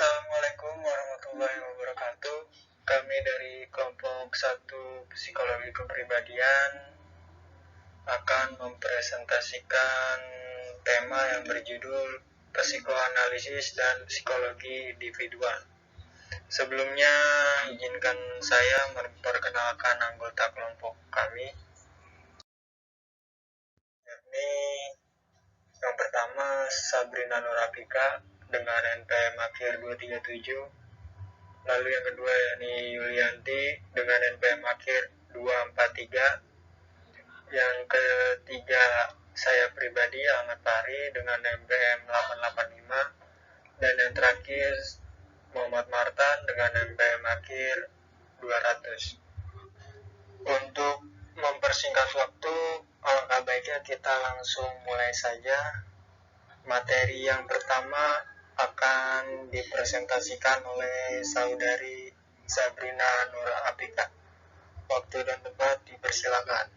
Assalamualaikum warahmatullahi wabarakatuh. Kami dari kelompok 1 Psikologi Kepribadian akan mempresentasikan tema yang berjudul Psikoanalisis dan Psikologi Individual. Sebelumnya, izinkan saya memperkenalkan anggota kelompok kami. Yakni yang pertama Sabrina Nurafika dengan NPM akhir 237. Lalu yang kedua yakni Yulianti dengan NPM akhir 243. Yang ketiga saya pribadi Ahmad Fahri dengan NPM 885. Dan yang terakhir Muhammad Martan dengan NPM akhir 200. Untuk mempersingkat waktu, alangkah baiknya kita langsung mulai saja. Materi yang pertama akan dipresentasikan oleh saudari Sabrina Nurafika. Waktu dan tempat dipersilakan.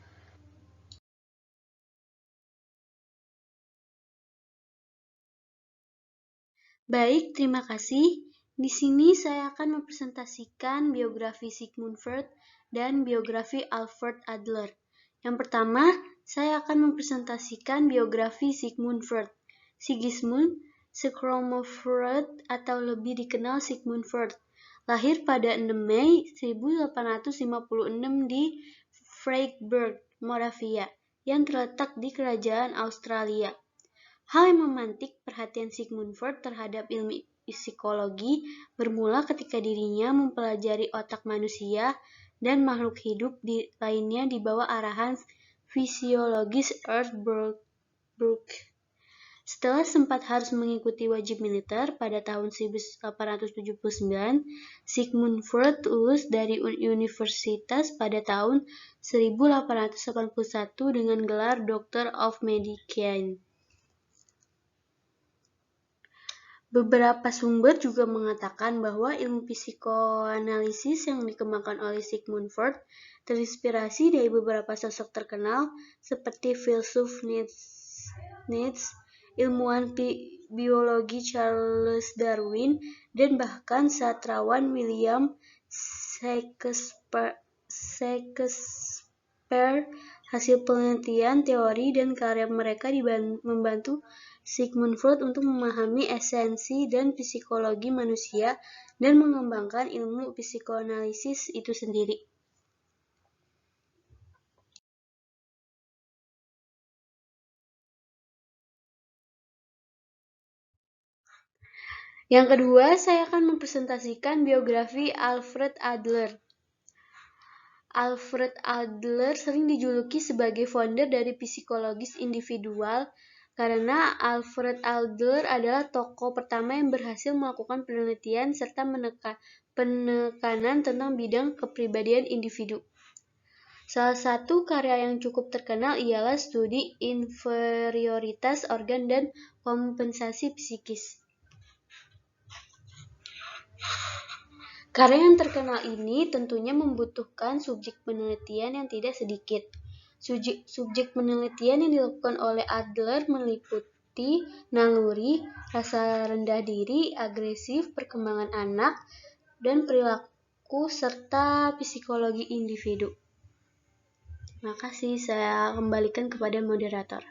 Baik, terima kasih. Di sini saya akan mempresentasikan biografi Sigmund Freud dan biografi Alfred Adler. Yang pertama, saya akan mempresentasikan biografi Sigmund Freud. Sigismund Freud atau lebih dikenal Sigmund Freud, lahir pada 6 Mei 1856 di Freiburg, Moravia, yang terletak di Kerajaan Australia. Hal yang memantik perhatian Sigmund Freud terhadap ilmu psikologi bermula ketika dirinya mempelajari otak manusia dan makhluk hidup lainnya di bawah arahan fisiologis Ernst Bloch. Setelah sempat harus mengikuti wajib militer pada tahun 1879, Sigmund Freud lulus dari universitas pada tahun 1881 dengan gelar Doctor of Medicine. Beberapa sumber juga mengatakan bahwa ilmu psikoanalisis yang dikembangkan oleh Sigmund Freud terinspirasi dari beberapa sosok terkenal seperti filsuf Nietzsche, ilmuwan biologi Charles Darwin, dan bahkan sastrawan William Shakespeare. Hasil penelitian, teori, dan karya mereka membantu Sigmund Freud untuk memahami esensi dan psikologi manusia dan mengembangkan ilmu psikoanalisis itu sendiri. Yang kedua, saya akan mempresentasikan biografi Alfred Adler. Alfred Adler sering dijuluki sebagai founder dari psikologis individual karena Alfred Adler adalah tokoh pertama yang berhasil melakukan penelitian serta penekanan tentang bidang kepribadian individu. Salah satu karya yang cukup terkenal ialah studi inferioritas organ dan kompensasi psikis. Karya yang terkenal ini tentunya membutuhkan subjek penelitian yang tidak sedikit. Subjek penelitian yang dilakukan oleh Adler meliputi naluri, rasa rendah diri, agresif, perkembangan anak, dan perilaku serta psikologi individu. Terima kasih, saya kembalikan kepada moderator.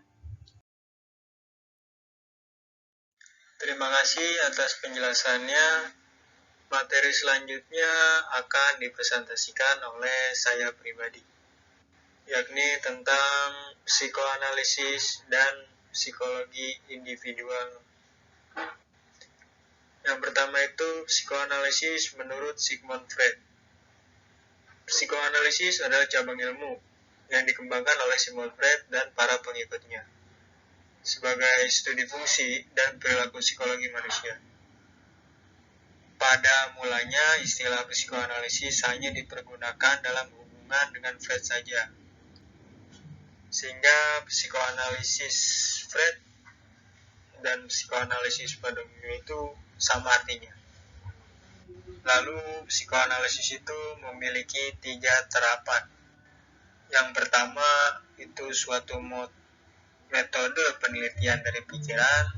Terima kasih atas penjelasannya. Materi selanjutnya akan dipresentasikan oleh saya pribadi, yakni tentang psikoanalisis dan psikologi individual. Yang pertama itu psikoanalisis menurut Sigmund Freud. Psikoanalisis adalah cabang ilmu yang dikembangkan oleh Sigmund Freud dan para pengikutnya sebagai studi fungsi dan perilaku psikologi manusia. Pada mulanya, istilah psikoanalisis hanya dipergunakan dalam hubungan dengan Freud saja, sehingga psikoanalisis Freud dan psikoanalisis pada umumnya itu sama artinya. Lalu, psikoanalisis itu memiliki 3 terapan. Yang pertama, itu suatu metode penelitian dari pikiran.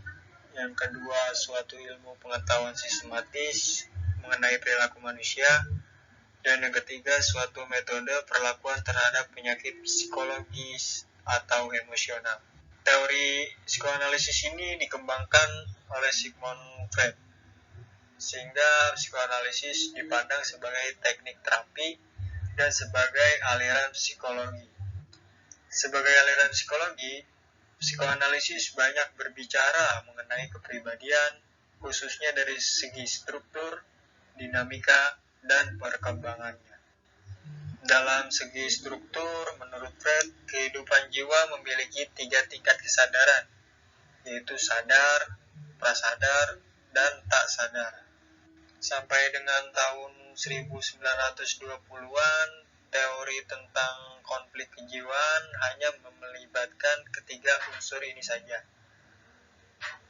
yang kedua suatu ilmu pengetahuan sistematis mengenai perilaku manusia, dan yang ketiga suatu metode perlakuan terhadap penyakit psikologis atau emosional. Teori psikoanalisis ini dikembangkan oleh Sigmund Freud, sehingga psikoanalisis dipandang sebagai teknik terapi dan sebagai aliran psikologi. Sebagai aliran psikologi, psikoanalisis banyak berbicara mengenai kepribadian, khususnya dari segi struktur, dinamika, dan perkembangannya. Dalam segi struktur, menurut Freud, kehidupan jiwa memiliki 3 tingkat kesadaran, yaitu sadar, prasadar, dan tak sadar. Sampai dengan tahun 1920-an, teori tentang konflik kejiwaan hanya melibatkan ketiga unsur ini saja.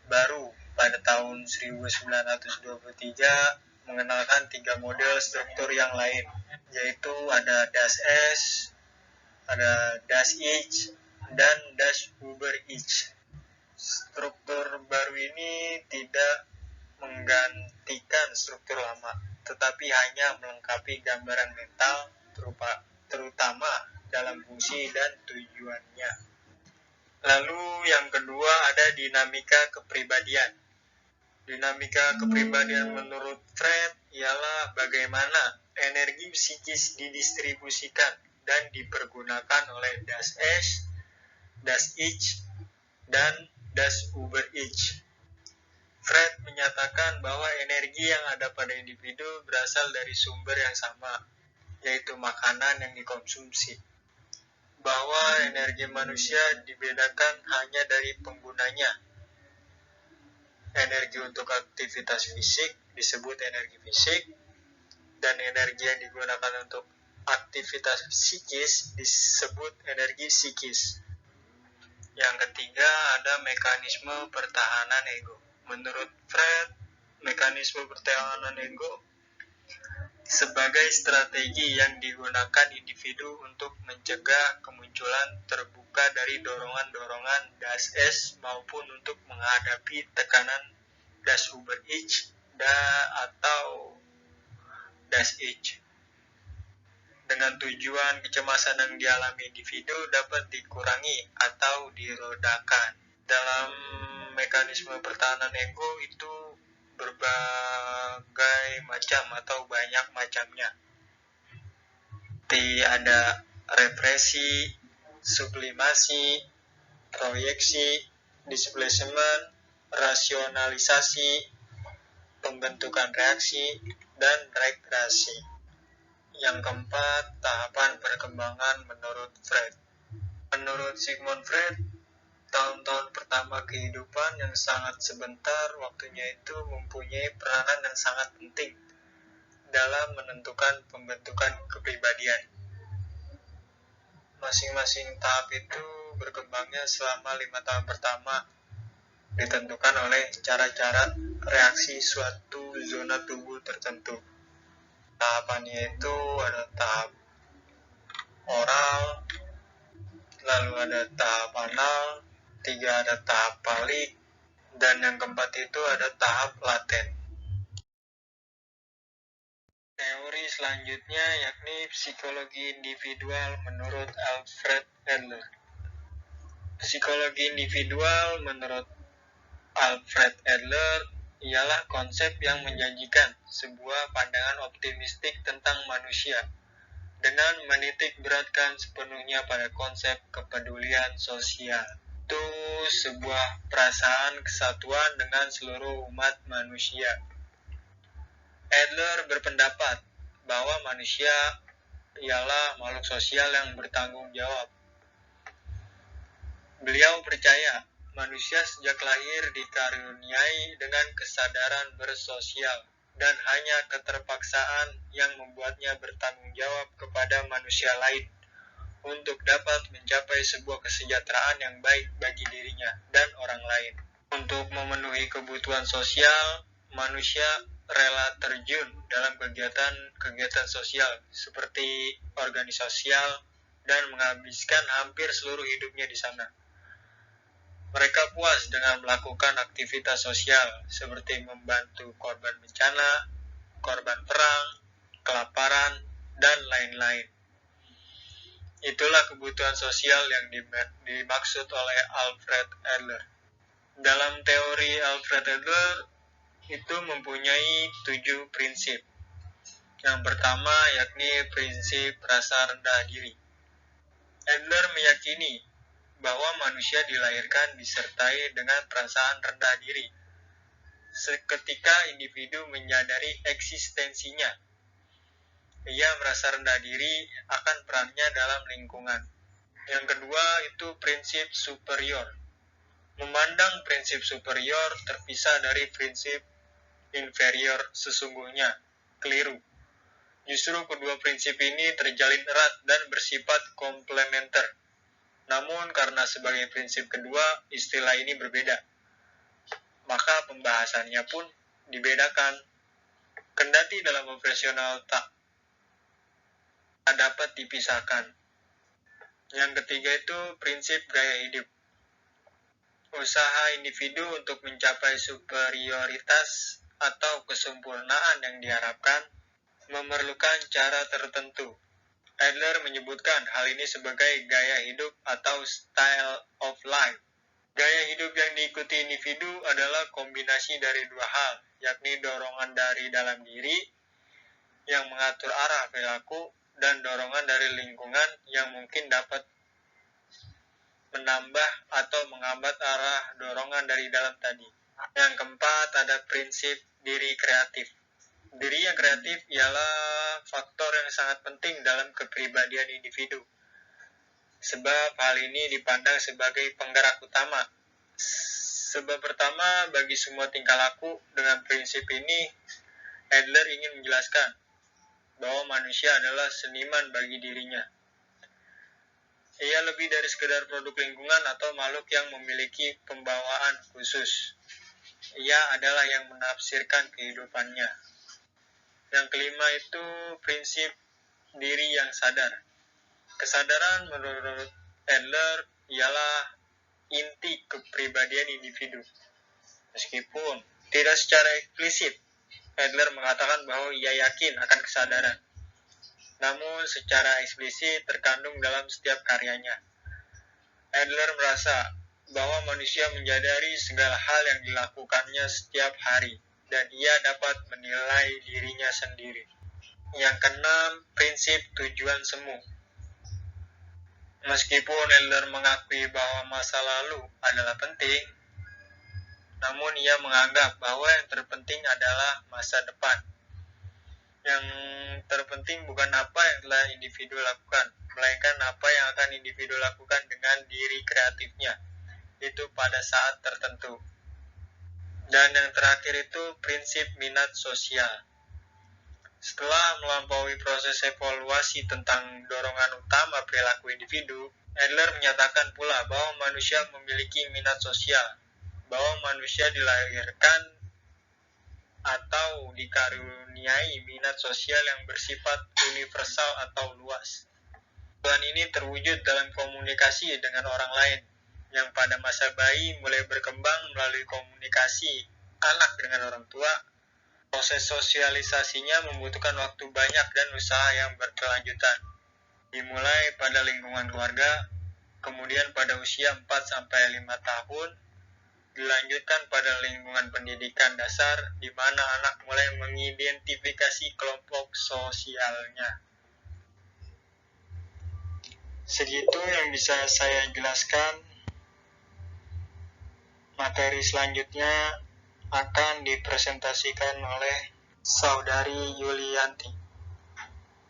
Baru pada tahun 1923 mengenalkan 3 model struktur yang lain, yaitu ada Das Es, ada Das Ich, dan Das Über-Ich. Struktur baru ini tidak menggantikan struktur lama, tetapi hanya melengkapi gambaran mental terutama dalam fungsi dan tujuannya. Lalu yang kedua ada dinamika kepribadian. Dinamika kepribadian menurut Freud ialah bagaimana energi psikis didistribusikan dan dipergunakan oleh Das Es, Das Ich, dan Das Über-Ich. Freud menyatakan bahwa energi yang ada pada individu berasal dari sumber yang sama, yaitu makanan yang dikonsumsi. Bahwa energi manusia dibedakan hanya dari penggunanya. Energi untuk aktivitas fisik disebut energi fisik, dan energi yang digunakan untuk aktivitas psikis disebut energi psikis. Yang ketiga ada mekanisme pertahanan ego. Menurut Freud, mekanisme pertahanan ego sebagai strategi yang digunakan individu untuk mencegah kemunculan terbuka dari dorongan-dorongan Das Es maupun untuk menghadapi tekanan Das Über-Ich atau Das Ich. Dengan tujuan kecemasan yang dialami individu dapat dikurangi atau diredakan. Dalam mekanisme pertahanan ego itu berbagai macam atau banyak macamnya. Ada represi, sublimasi, proyeksi, displacement, rasionalisasi, pembentukan reaksi, dan rekreasi. Yang keempat, tahapan perkembangan menurut Freud. Menurut Sigmund Freud, tahun-tahun pertama kehidupan yang sangat sebentar waktunya itu mempunyai peranan yang sangat penting dalam menentukan pembentukan kepribadian. Masing-masing tahap itu berkembangnya selama 5 tahun pertama, ditentukan oleh cara-cara reaksi suatu zona tubuh tertentu. Tahapannya itu ada tahap oral, lalu ada tahap anal, 3 ada tahap palik, dan yang keempat itu ada tahap laten. Teori selanjutnya yakni psikologi individual menurut Alfred Adler. Psikologi individual menurut Alfred Adler ialah konsep yang menjanjikan sebuah pandangan optimistik tentang manusia dengan menitik beratkan sepenuhnya pada konsep kepedulian sosial. Itu sebuah perasaan kesatuan dengan seluruh umat manusia. Adler berpendapat bahwa manusia ialah makhluk sosial yang bertanggung jawab. Beliau percaya manusia sejak lahir dikaruniai dengan kesadaran bersosial dan hanya keterpaksaan yang membuatnya bertanggung jawab kepada manusia lain untuk dapat mencapai sebuah kesejahteraan yang baik bagi dirinya dan orang lain. Untuk memenuhi kebutuhan sosial, manusia rela terjun dalam kegiatan sosial seperti organisasi sosial dan menghabiskan hampir seluruh hidupnya di sana. Mereka puas dengan melakukan aktivitas sosial seperti membantu korban bencana, korban perang, kelaparan, dan lain-lain. Itulah kebutuhan sosial yang dimaksud oleh Alfred Adler. Dalam teori Alfred Adler itu mempunyai 7 prinsip. Yang pertama yakni prinsip rasa rendah diri. Adler meyakini bahwa manusia dilahirkan disertai dengan perasaan rendah diri. Seketika individu menyadari eksistensinya, ia merasa rendah diri akan perannya dalam lingkungan. Yang kedua itu prinsip superior. Memandang prinsip superior terpisah dari prinsip inferior sesungguhnya keliru. Justru kedua prinsip ini terjalin erat dan bersifat komplementer. Namun karena sebagai prinsip kedua, istilah ini berbeda, maka pembahasannya pun dibedakan. Kendati dalam operasional tak dapat dipisahkan. Yang ketiga itu prinsip gaya hidup. Usaha individu untuk mencapai superioritas atau kesempurnaan yang diharapkan memerlukan cara tertentu. Adler menyebutkan hal ini sebagai gaya hidup atau style of life. Gaya hidup yang diikuti individu adalah kombinasi dari dua hal, yakni dorongan dari dalam diri yang mengatur arah perilaku dan dorongan dari lingkungan yang mungkin dapat menambah atau menghambat arah dorongan dari dalam tadi. Yang keempat ada prinsip diri kreatif. Diri yang kreatif ialah faktor yang sangat penting dalam kepribadian individu. Sebab hal ini dipandang sebagai penggerak utama. Sebab pertama, bagi semua tingkah laku dengan prinsip ini, Adler ingin menjelaskan bahwa manusia adalah seniman bagi dirinya. Ia lebih dari sekedar produk lingkungan atau makhluk yang memiliki pembawaan khusus. Ia adalah yang menafsirkan kehidupannya. Yang kelima itu prinsip diri yang sadar. Kesadaran menurut Adler ialah inti kepribadian individu. Meskipun tidak secara eksplisit, Adler mengatakan bahwa ia yakin akan kesadaran. Namun secara eksplisit terkandung dalam setiap karyanya. Adler merasa bahwa manusia menyadari segala hal yang dilakukannya setiap hari, dan ia dapat menilai dirinya sendiri. Yang keenam, prinsip tujuan semu. Meskipun Adler mengakui bahwa masa lalu adalah penting, namun ia menganggap bahwa yang terpenting adalah masa depan. Yang terpenting bukan apa yang telah individu lakukan, melainkan apa yang akan individu lakukan dengan diri kreatifnya, itu pada saat tertentu. Dan yang terakhir itu prinsip minat sosial. Setelah melampaui proses evaluasi tentang dorongan utama perilaku individu, Adler menyatakan pula bahwa manusia memiliki minat sosial, bahwa manusia dilahirkan atau dikaruniai minat sosial yang bersifat universal atau luas. Tujuan ini terwujud dalam komunikasi dengan orang lain, yang pada masa bayi mulai berkembang melalui komunikasi anak dengan orang tua. Proses sosialisasinya membutuhkan waktu banyak dan usaha yang berkelanjutan. Dimulai pada lingkungan keluarga, kemudian pada usia 4-5 tahun, dilanjutkan pada lingkungan pendidikan dasar, di mana anak mulai mengidentifikasi kelompok sosialnya. Segitu yang bisa saya jelaskan. Materi selanjutnya akan dipresentasikan oleh Saudari Yulianti.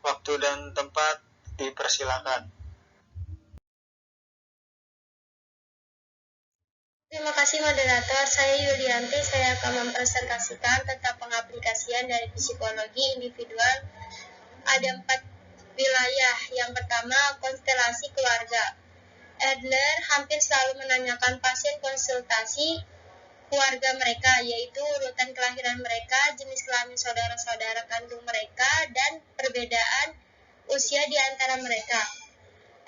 Waktu dan tempat dipersilakan. Terima kasih moderator, saya Yulianti. Saya akan mempresentasikan tentang pengaplikasian dari psikologi individual. Ada 4 wilayah. Yang pertama, konstelasi keluarga. Adler hampir selalu menanyakan pasien konsultasi keluarga mereka, yaitu urutan kelahiran mereka, jenis kelamin saudara-saudara kandung mereka, dan perbedaan usia di antara mereka.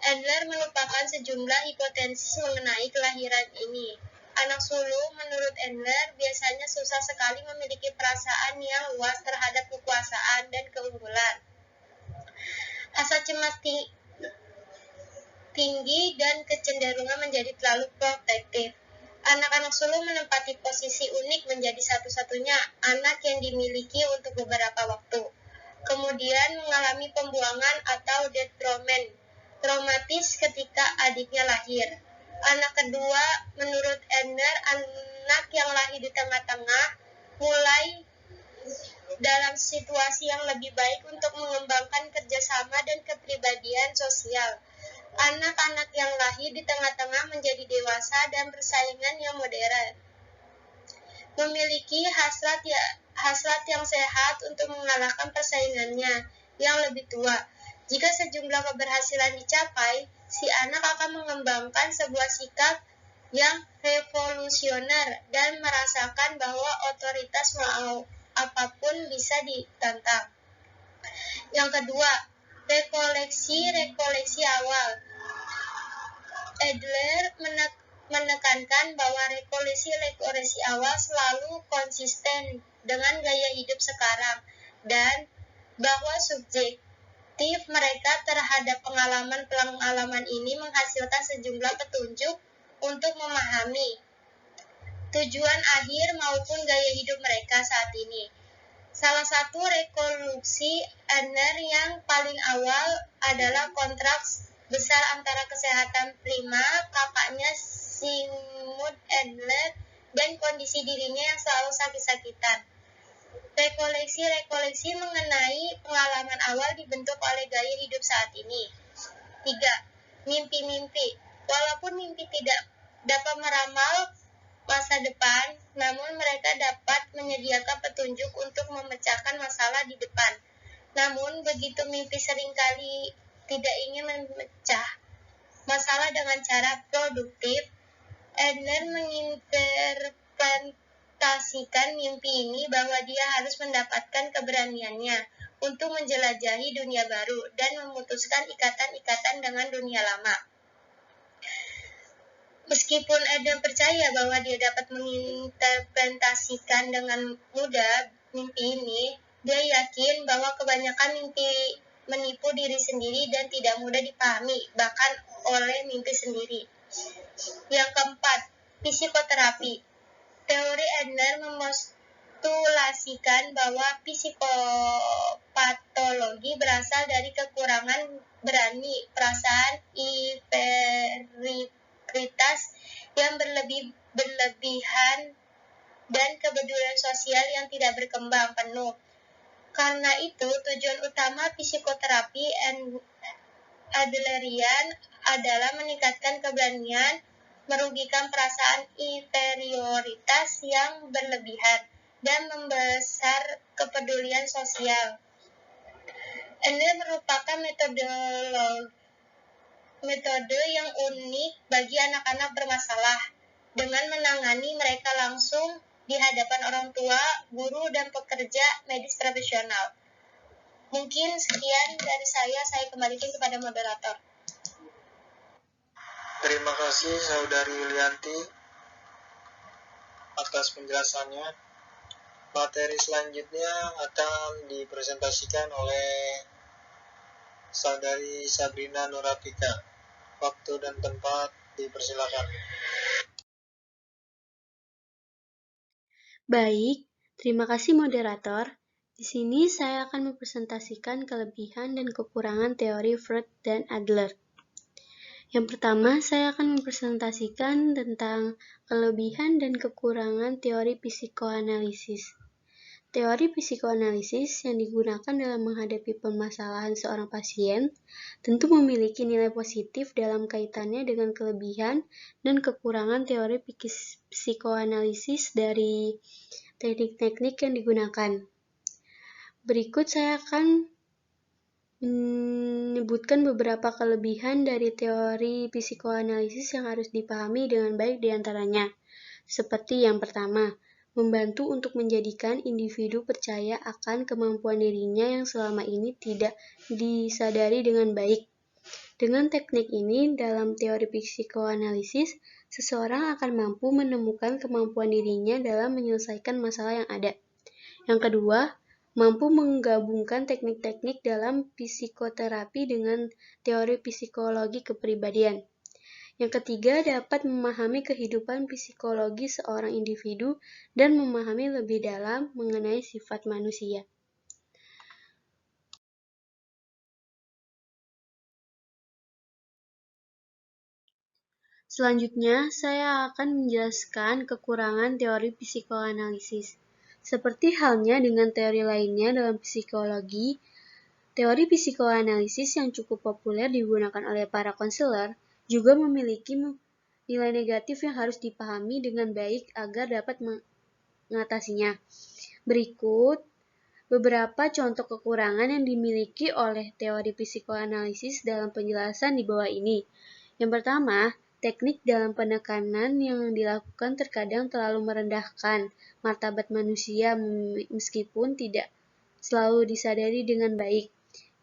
Adler melupakan sejumlah hipotesis mengenai kelahiran ini. Anak sulung, menurut Adler, biasanya susah sekali memiliki perasaan yang luas terhadap kekuasaan dan keunggulan. Rasa cemas tinggi dan kecenderungan menjadi terlalu protektif. Anak-anak sulung menempati posisi unik menjadi satu-satunya anak yang dimiliki untuk beberapa waktu. Kemudian mengalami pembuangan atau traumatis ketika adiknya lahir. Anak kedua, menurut Adler, anak yang lahir di tengah-tengah mulai dalam situasi yang lebih baik untuk mengembangkan kerjasama dan kepribadian sosial. Anak-anak yang lahir di tengah-tengah menjadi dewasa dan bersaingan yang modern. Memiliki hasrat yang sehat untuk mengalahkan persaingannya yang lebih tua. Jika sejumlah keberhasilan dicapai, si anak akan mengembangkan sebuah sikap yang revolusioner dan merasakan bahwa otoritas mau apapun bisa ditantang. Yang kedua, rekoleksi awal. Adler menekankan bahwa rekoleksi awal selalu konsisten dengan gaya hidup sekarang dan bahwa subjektif mereka terhadap pengalaman ini menghasilkan sejumlah petunjuk untuk memahami tujuan akhir maupun gaya hidup mereka saat ini. Salah satu rekonstruksi Adler yang paling awal adalah kontrak besar antara kesehatan prima, kakaknya Sigmund Adler, dan kondisi dirinya yang selalu sakit-sakitan. Rekoleksi mengenai pengalaman awal dibentuk oleh gaya hidup saat ini. 3. Mimpi-mimpi. Walaupun mimpi tidak dapat meramal masa depan, namun mereka dapat menyediakan petunjuk untuk memecahkan masalah di depan. Namun, begitu mimpi seringkali tidak ingin memecah masalah dengan cara produktif, Adler menginterpretasikan mimpi ini bahwa dia harus mendapatkan keberaniannya untuk menjelajahi dunia baru dan memutuskan ikatan-ikatan dengan dunia lama. Meskipun Adler percaya bahwa dia dapat menginterpretasikan dengan mudah mimpi ini, dia yakin bahwa kebanyakan mimpi menipu diri sendiri dan tidak mudah dipahami, bahkan oleh mimpi sendiri. Yang keempat, psikoterapi. Teori Adler memostulasikan bahwa psikopatologi berasal dari kekurangan berani, perasaan inferioritas yang berlebihan, dan kepedulian sosial yang tidak berkembang penuh. Karena itu, tujuan utama psikoterapi Adlerian adalah meningkatkan keberanian, merugikan perasaan inferioritas yang berlebihan, dan membesar kepedulian sosial. Ini merupakan metode yang unik bagi anak-anak bermasalah, dengan menangani mereka langsung di hadapan orang tua, guru, dan pekerja medis profesional. Mungkin sekian dari saya kembalikan kepada moderator. Terima kasih Saudari Yulianti atas penjelasannya. Materi selanjutnya akan dipresentasikan oleh Saudari Sabrina Nurafika. Waktu dan tempat dipersilakan. Baik, terima kasih moderator. Di sini saya akan mempresentasikan kelebihan dan kekurangan teori Freud dan Adler. Yang pertama, saya akan mempresentasikan tentang kelebihan dan kekurangan teori psikoanalisis. Teori psikoanalisis yang digunakan dalam menghadapi permasalahan seorang pasien tentu memiliki nilai positif dalam kaitannya dengan kelebihan dan kekurangan teori psikoanalisis dari teknik-teknik yang digunakan. Berikut saya akan menyebutkan beberapa kelebihan dari teori psikoanalisis yang harus dipahami dengan baik diantaranya. Seperti yang pertama, membantu untuk menjadikan individu percaya akan kemampuan dirinya yang selama ini tidak disadari dengan baik. Dengan teknik ini, dalam teori psikoanalisis, seseorang akan mampu menemukan kemampuan dirinya dalam menyelesaikan masalah yang ada. Yang kedua, mampu menggabungkan teknik-teknik dalam psikoterapi dengan teori psikologi kepribadian. Yang ketiga, dapat memahami kehidupan psikologi seorang individu dan memahami lebih dalam mengenai sifat manusia. Selanjutnya, saya akan menjelaskan kekurangan teori psikoanalisis. Seperti halnya dengan teori lainnya dalam psikologi, teori psikoanalisis yang cukup populer digunakan oleh para konselor juga memiliki nilai negatif yang harus dipahami dengan baik agar dapat mengatasinya. Berikut beberapa contoh kekurangan yang dimiliki oleh teori psikoanalisis dalam penjelasan di bawah ini. Yang pertama, teknik dalam penekanan yang dilakukan terkadang terlalu merendahkan martabat manusia meskipun tidak selalu disadari dengan baik.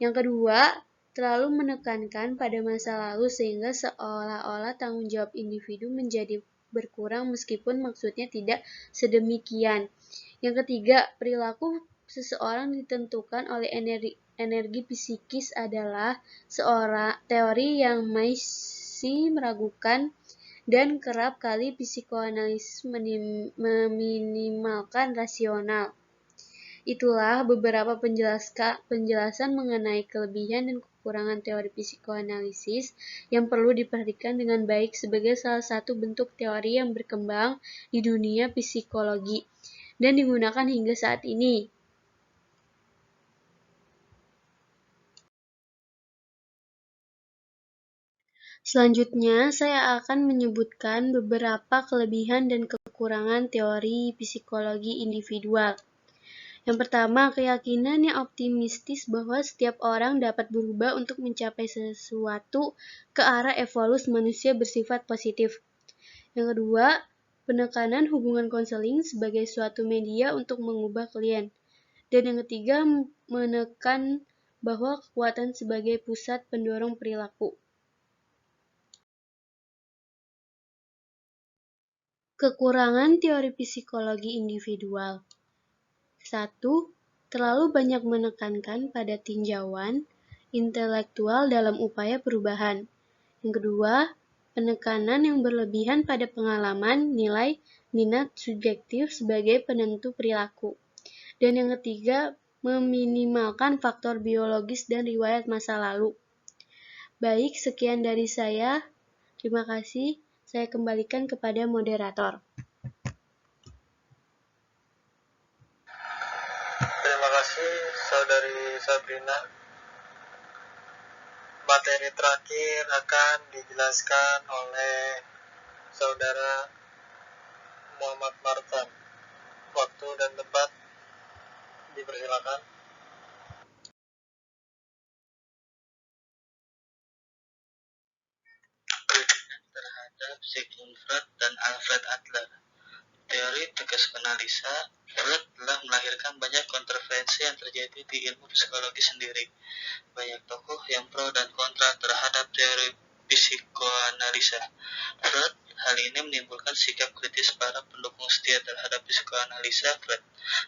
Yang kedua, terlalu menekankan pada masa lalu sehingga seolah-olah tanggung jawab individu menjadi berkurang meskipun maksudnya tidak sedemikian. Yang ketiga, perilaku seseorang ditentukan oleh energi psikis adalah seorang teori yang masih meragukan dan kerap kali psikoanalisis meminimalkan rasional. Itulah beberapa penjelasan mengenai kelebihan dan kekurangan teori psikoanalisis yang perlu diperhatikan dengan baik sebagai salah satu bentuk teori yang berkembang di dunia psikologi dan digunakan hingga saat ini. Selanjutnya, saya akan menyebutkan beberapa kelebihan dan kekurangan teori psikologi individual. Yang pertama, keyakinan yang optimistis bahwa setiap orang dapat berubah untuk mencapai sesuatu ke arah evolusi manusia bersifat positif. Yang kedua, penekanan hubungan konseling sebagai suatu media untuk mengubah klien. Dan yang ketiga, menekan bahwa kekuatan sebagai pusat pendorong perilaku. Kekurangan teori psikologi individual. 1. Terlalu banyak menekankan pada tinjauan intelektual dalam upaya perubahan. Yang kedua, penekanan yang berlebihan pada pengalaman, nilai, minat subjektif sebagai penentu perilaku. Dan yang ketiga, meminimalkan faktor biologis dan riwayat masa lalu. Baik, sekian dari saya. Terima kasih. Saya kembalikan kepada moderator. Terima kasih Saudari Sabrina. Materi terakhir akan dijelaskan oleh Saudara Muhammad Martan. Waktu dan tempat dipersilakan. Terhadap Sigmund Freud dan Alfred Adler. Teori tegas analisa, Freud telah melahirkan banyak kontroversi yang terjadi di ilmu psikologi sendiri. Banyak tokoh yang pro dan kontra terhadap teori psikoanalisa. Freud, hal ini menimbulkan sikap kritis para pendukung setia terhadap psikoanalisa Freud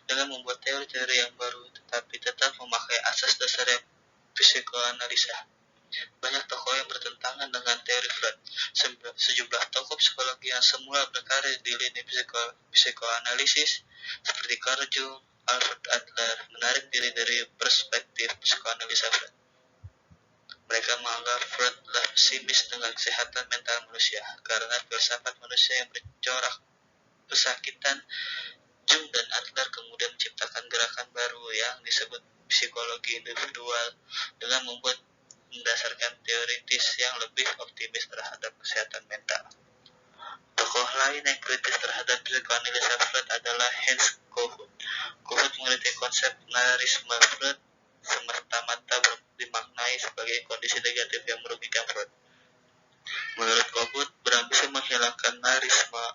dengan membuat teori-teori yang baru tetapi tetap memakai asas dasar psikoanalisa. Banyak tokoh yang bertentangan dengan teori Freud. Sejumlah tokoh psikologi yang semula berkarya di lini psikoanalisis seperti Carl Jung, Alfred Adler menarik diri dari perspektif psikoanalisa Freud. Mereka menganggap Freud telah pesimis dengan kesehatan mental manusia karena filsafat manusia yang bercorak pesakitan. Jung dan Adler kemudian menciptakan gerakan baru yang disebut psikologi individual dengan mendasarkan teoritis yang lebih optimis terhadap kesehatan mental. Tokoh lain yang kritis terhadap psikoanalisa Freud adalah Hans Kohut. Kohut mengkritik konsep narisme Freud semata-mata dimaknai sebagai kondisi negatif yang merugikan Freud. Menurut Kohut, berambisi menghilangkan narisme,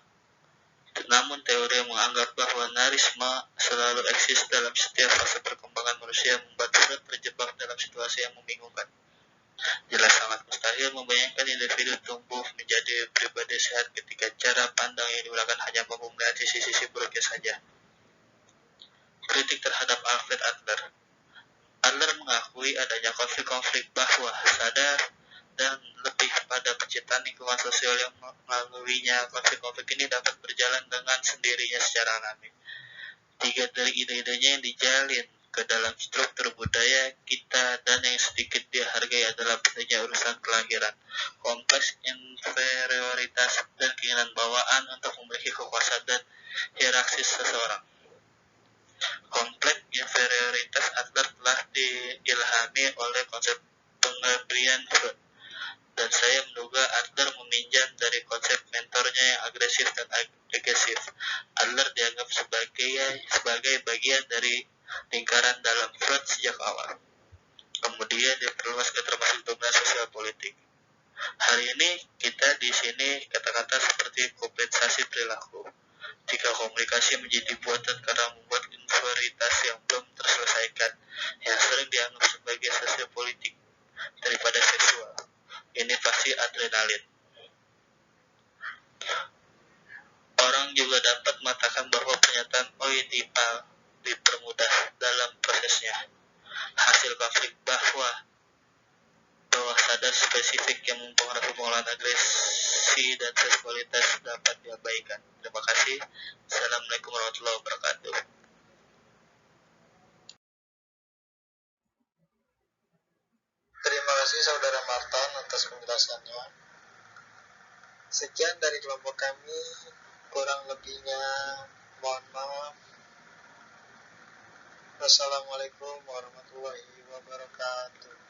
namun teori yang menganggap bahwa narisme selalu eksis dalam setiap fase perkembangan manusia membuat Freud terjebak dalam situasi yang membingungkan. Jelas sangat mustahil membayangkan individu tumbuh menjadi pribadi sehat ketika cara pandang yang digunakan hanya mampu melihat sisi-sisi buruknya saja. Kritik terhadap Alfred Adler. Adler mengakui adanya konflik-konflik bahwa sadar dan lebih pada penciptaan lingkungan sosial yang melaluinya. Konflik-konflik ini dapat berjalan dengan sendirinya secara alami. Tiga dari ide-idenya yang dijalin ke dalam struktur budaya kita dan yang sedikit dihargai adalah pentingnya urusan kelahiran, kompleks inferioritas, dan keinginan bawaan untuk memiliki kekuasaan dan hierarkis seseorang. Kompleks inferioritas Adler telah diilhami oleh konsep pengabdian Freud, dan saya menduga Adler meminjam dari konsep mentornya yang agresif dan agresif. Adler dianggap sebagai bagian dari lingkaran dalam Freud sejak awal. Kemudian diperluas ke termasuk domain sosial politik. Hari ini kita di sini kata-kata seperti kompensasi perilaku. Jika komunikasi menjadi buatan karena membuat inferioritas yang belum terselesaikan, yang sering dianggap sebagai sosial politik daripada seksual. Ini pasti adrenalin. Orang juga dapat mengatakan bahwa pernyataan Oedipal dipermudah dalam prosesnya. Hasil konflik bahwa sadar spesifik yang mempengaruhi pengolahan agresi dan seksualitas dapat diabaikan. Terima kasih. Assalamualaikum warahmatullahi wabarakatuh. Terima kasih Saudara Martan atas penjelasannya. Sekian dari kelompok kami, kurang lebihnya mohon maaf. Wassalamualaikum warahmatullahi wabarakatuh.